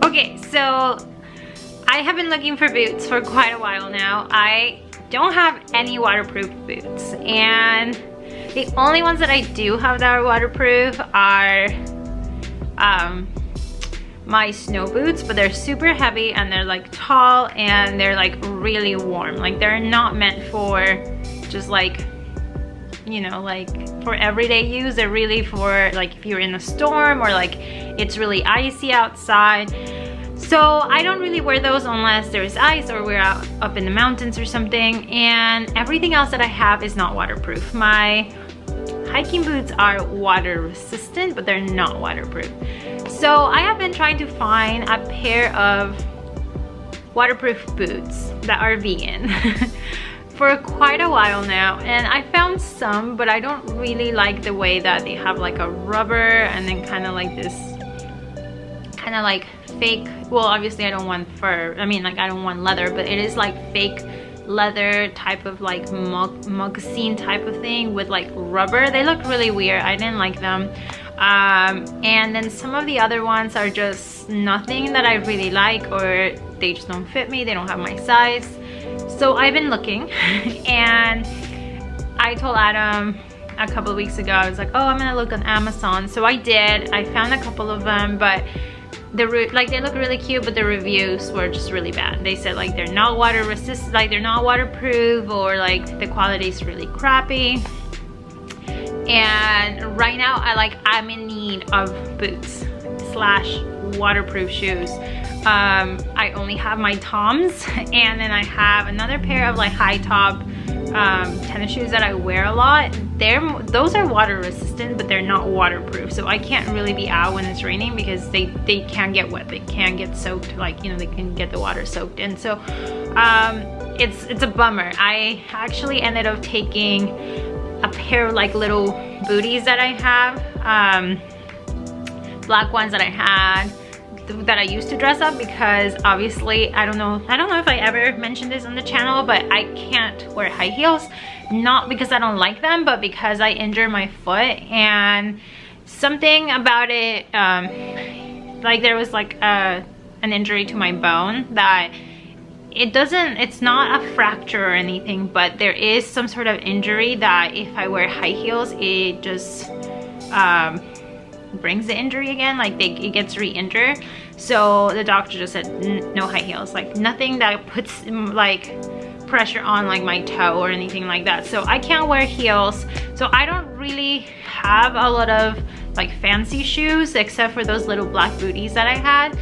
Okay, so I have been looking for boots for quite a while now. I don't have any waterproof boots, and the only ones that I do have that are waterproof are my snow boots, but they're super heavy and they're like tall and they're like really warm. Like they're not meant for just like, you know, like for everyday use. They're really for like if you're in a storm or like it's really icy outside. So I don't really wear those unless there's ice or we're out up in the mountains or something, and everything else that I have is not waterproof. My hiking boots are water resistant, but they're not waterproof. So I have been trying to find a pair of waterproof boots that are vegan for quite a while now, and I found some, but I don't really like the way that they have like a rubber and then kind of like this kind of like fake, well obviously I don't want fur, I mean like I don't want leather, but it is like fake leather type of like moccasin type of thing with like rubber. They look really weird. I didn't like them. And then some of the other ones are just nothing that I really like, or they just don't fit me, they don't have my size. So I've been looking and I told Adam a couple of weeks ago, I was like, oh, I'm gonna look on Amazon. So I did. I found a couple of them, but they look really cute, but the reviews were just really bad. They said like they're not water resistant, like they're not waterproof, or like the quality is really crappy. And right now I'm in need of boots slash waterproof shoes. I only have my Toms, and then I have another pair of like high top tennis shoes that I wear a lot. Those are water resistant, but they're not waterproof, so I can't really be out when it's raining because they can get wet, they can get soaked, like, you know, they can get the water soaked in. So it's a bummer. I actually ended up taking a pair of like little booties that I have, black ones that I had, that I used to dress up, because obviously I don't know if I ever mentioned this on the channel, but I can't wear high heels, not because I don't like them, but because I injured my foot, and something about it, like there was like an injury to my bone that it's not a fracture or anything, but there is some sort of injury that if I wear high heels, it just brings the injury again, like it gets re-injured. So the doctor just said no high heels, like nothing that puts like pressure on like my toe or anything like that. So I can't wear heels, so I don't really have a lot of like fancy shoes except for those little black booties that I had,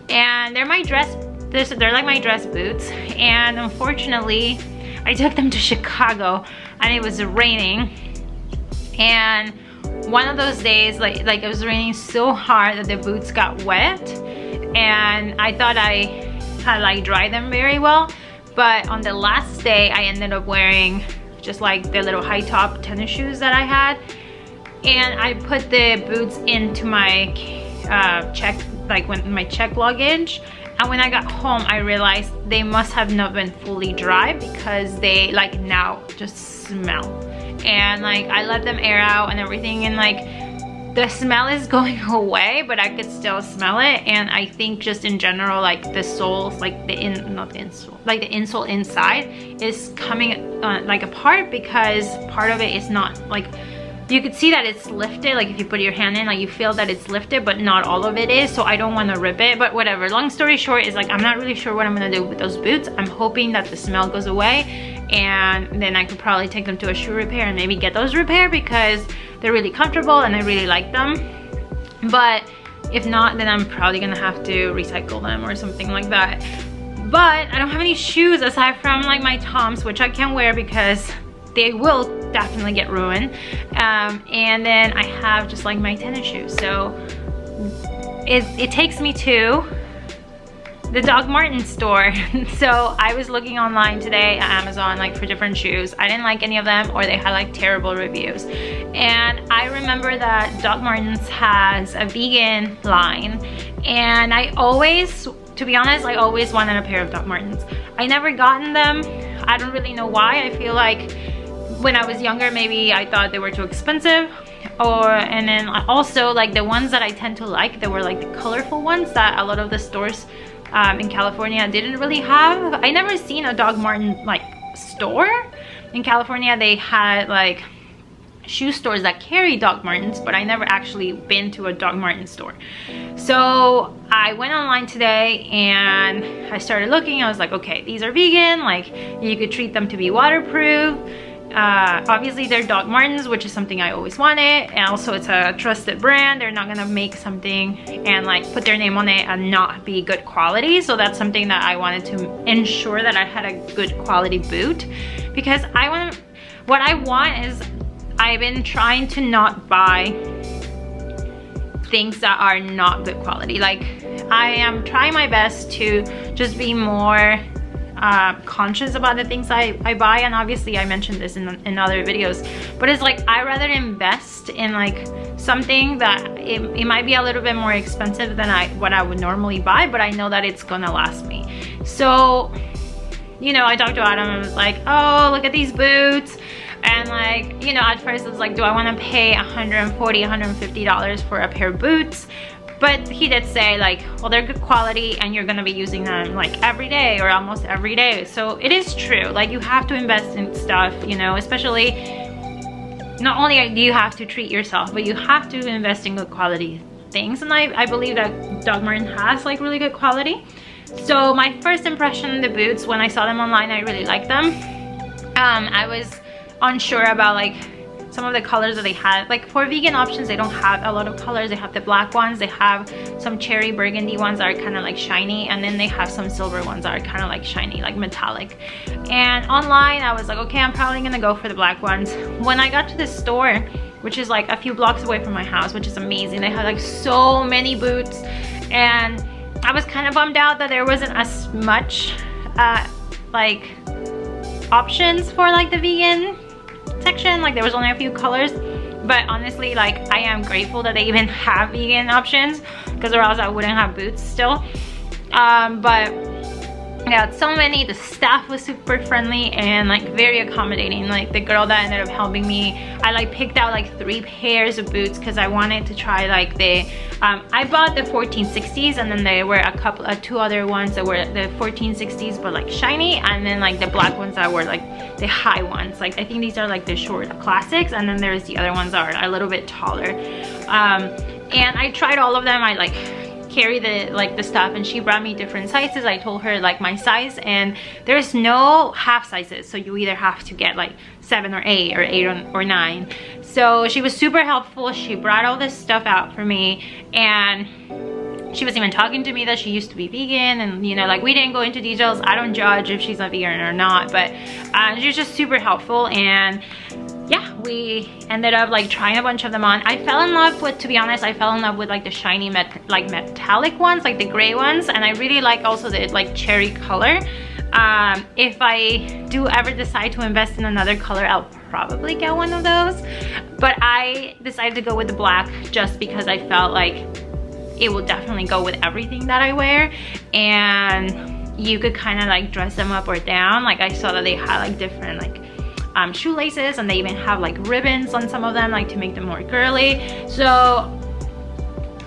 and they're like my dress boots. And unfortunately I took them to Chicago and it was raining, and one of those days like it was raining so hard that the boots got wet, and I thought I had like dried them very well, but on the last day I ended up wearing just like the little high top tennis shoes that I had, and I put the boots into my my check luggage, and when I got home I realized they must have not been fully dry because they like now just smell. And like I let them air out and everything, and like the smell is going away, but I could still smell it. And I think just in general, like the soles, like the insole inside is coming like apart, because part of it is not like, you could see that it's lifted, like if you put your hand in, like you feel that it's lifted, but not all of it is. So I don't want to rip it, but whatever. Long story short is like I'm not really sure what I'm gonna do with those boots. I'm hoping that the smell goes away, and then I could probably take them to a shoe repair and maybe get those repaired, because they're really comfortable and I really like them. But if not, then I'm probably gonna have to recycle them or something like that. But I don't have any shoes aside from like my Toms, which I can't wear because they will definitely get ruined. And then I have just like my tennis shoes. So it takes me to the Doc Martens store. So I was looking online today at Amazon like for different shoes. I didn't like any of them, or they had like terrible reviews. And I remember that Doc Martens has a vegan line, and I always, to be honest, I always wanted a pair of Doc Martens. I never gotten them. I don't really know why. I feel like when I was younger, maybe I thought they were too expensive, And then also like the ones that I tend to like, they were like the colorful ones that a lot of the stores in California didn't really have. I never seen a Dog Marten like store in California. They had like shoe stores that carry Dog Martens, but I never actually been to a Dog Marten store. So I went online today and I started looking. I was like, okay, these are vegan, like you could treat them to be waterproof. Obviously they're Dog Martens, which is something I always wanted, and also it's a trusted brand. They're not gonna make something and like put their name on it and not be good quality. So that's something that I wanted to ensure, that I had a good quality boot, because what I want is, I've been trying to not buy things that are not good quality. Like I am trying my best to just be more conscious about the things I buy, and obviously I mentioned this in other videos, but it's like I rather invest in like something that it might be a little bit more expensive than what I would normally buy, but I know that it's gonna last me. So, you know, I talked to Adam and was like, oh, look at these boots. And like, you know, at first it was like, do I want to pay $140, $150 for a pair of boots? But he did say like, well, they're good quality and you're gonna be using them like every day or almost every day. So it is true, like you have to invest in stuff, you know, especially, not only do you have to treat yourself, but you have to invest in good quality things. And I believe that Dog Marten has like really good quality. So my first impression of the boots, when I saw them online, I really liked them. I was unsure about like some of the colors that they had. Like for vegan options, they don't have a lot of colors. They have the black ones, they have some cherry burgundy ones that are kind of like shiny, and then they have some silver ones that are kind of like shiny, like metallic. And online I was like, okay, I'm probably gonna go for the black ones. When I got to the store, which is like a few blocks away from my house, which is amazing, they had like so many boots, and I was kind of bummed out that there wasn't as much like options for like the vegan section. Like there was only a few colors, but honestly, like I am grateful that they even have vegan options, because or else I wouldn't have boots still. But yeah, so many. The staff was super friendly and like very accommodating. Like the girl that ended up helping me, I like picked out like 3 pairs of boots because I wanted to try like the I bought the 1460s, and then there were a couple 2 other ones that were the 1460s but like shiny, and then like the black ones that were like the high ones. Like I think these are like the short classics, and then there's the other ones that are a little bit taller. And I tried all of them. I like carry the stuff, and she brought me different sizes. I told her like my size, and there's no half sizes, so you either have to get like 7 or 8 or 8 or 9. So she was super helpful. She brought all this stuff out for me, and she was even talking to me that she used to be vegan, and you know, like we didn't go into details. I don't judge if she's a vegan or not, but she was just super helpful. And yeah, we ended up like trying a bunch of them on. I fell in love with, to be honest, I fell in love with like the shiny metallic ones, like the gray ones, and I really like also the like cherry color. If I do ever decide to invest in another color, I'll probably get one of those, but I decided to go with the black just because I felt like it will definitely go with everything that I wear, and you could kind of like dress them up or down. Like I saw that they had like different like shoelaces, and they even have like ribbons on some of them, like to make them more girly. So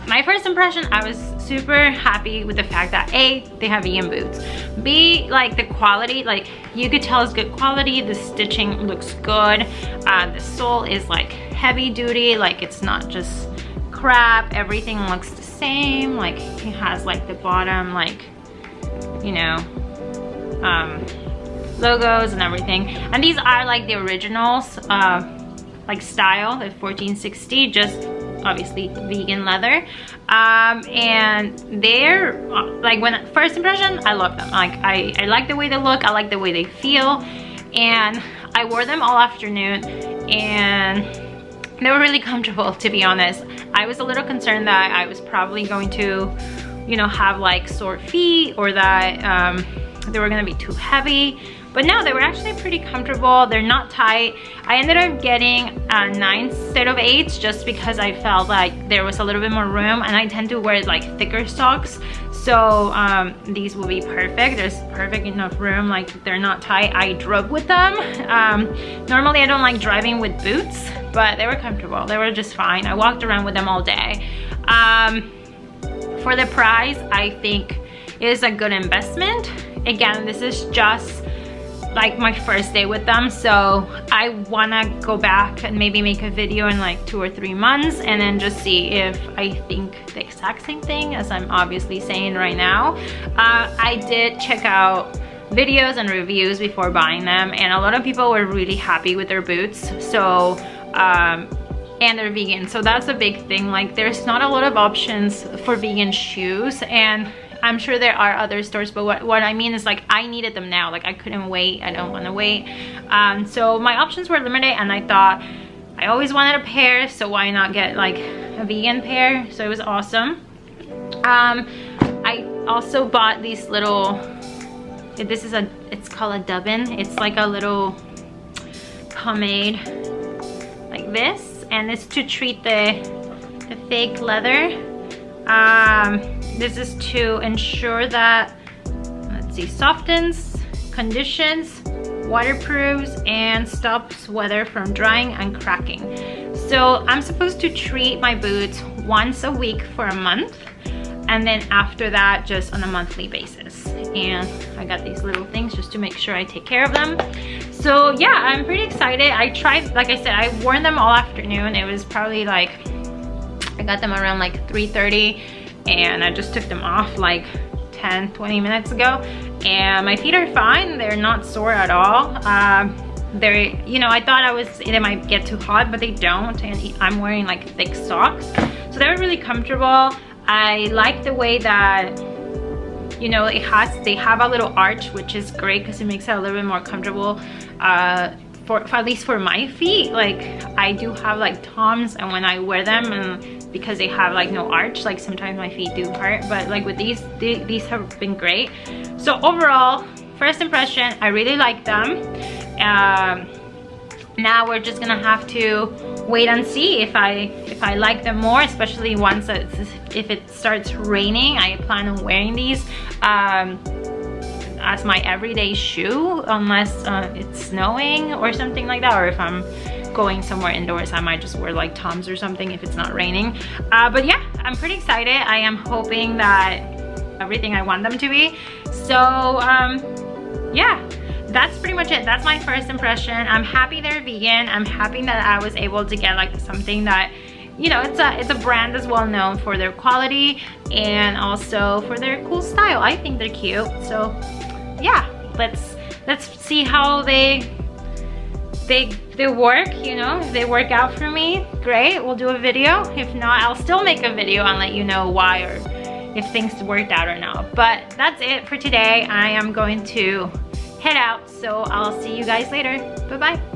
my first impression, I was super happy with the fact that A, they have vegan boots, B, like the quality, like you could tell it's good quality. The stitching looks good. The sole is like heavy duty, like it's not just crap. Everything looks the same. Like it has like the bottom, like, you know, logos and everything. And these are like the originals, like style, the 1460, just obviously vegan leather. And they're like, when first impression, I love them. Like I like the way they look, I like the way they feel, and I wore them all afternoon, and they were really comfortable, to be honest. I was a little concerned that I was probably going to, you know, have like sore feet, or that they were gonna be too heavy, But no, they were actually pretty comfortable. They're not tight. I ended up getting 9 instead of 8 just because I felt like there was a little bit more room, and I tend to wear like thicker socks. So these will be perfect. There's perfect enough room, like they're not tight. I drove with them. Normally I don't like driving with boots, but they were comfortable. They were just fine. I walked around with them all day. For the price, I think it is a good investment. Again, this is just like my first day with them, so I wanna go back and maybe make a video in like 2 or 3 months and then just see if I think the exact same thing as I'm obviously saying right now. I did check out videos and reviews before buying them, and a lot of people were really happy with their boots. So and they're vegan, so that's a big thing. Like there's not a lot of options for vegan shoes, and I'm sure there are other stores, but what I mean is like I needed them now. Like I couldn't wait. I don't want to wait. So my options were limited, and I thought I always wanted a pair, so why not get like a vegan pair? So it was awesome. I also bought these little, it's called a dubbin. It's like a little pomade like this, and it's to treat the fake leather. This is to ensure that, let's see, softens, conditions, waterproofs, and stops weather from drying and cracking. So I'm supposed to treat my boots once a week for a month, and then after that just on a monthly basis. And I got these little things just to make sure I take care of them. So yeah, I'm pretty excited. I tried, like I said, I wore them all afternoon. It was probably like, I got them around like 3:30, and I just took them off like 10-20 minutes ago, and my feet are fine. They're not sore at all. They're, you know, I thought they might get too hot, but they don't, and I'm wearing like thick socks, so they're really comfortable. I like the way that, you know, they have a little arch, which is great because it makes it a little bit more comfortable. For at least for my feet. Like I do have like Toms, and when I wear them, and because they have like no arch, like sometimes my feet do hurt, but like with these have been great. So overall, first impression, I really like them. Now we're just gonna have to wait and see if I like them more, especially once if it starts raining. I plan on wearing these as my everyday shoe, unless it's snowing or something like that, or if I'm going somewhere indoors, I might just wear like Toms or something if it's not raining. But yeah, I'm pretty excited. I am hoping that everything I want them to be. So yeah, that's pretty much it. That's my first impression. I'm happy they're vegan. I'm happy that I was able to get like something that, you know, it's a brand that's well known for their quality and also for their cool style. I think they're cute. So yeah, let's see how they work. You know, if they work out for me, great, we'll do a video. If not, I'll still make a video and let you know why, or if things worked out or not. But that's it for today. I am going to head out, so I'll see you guys later. Bye bye.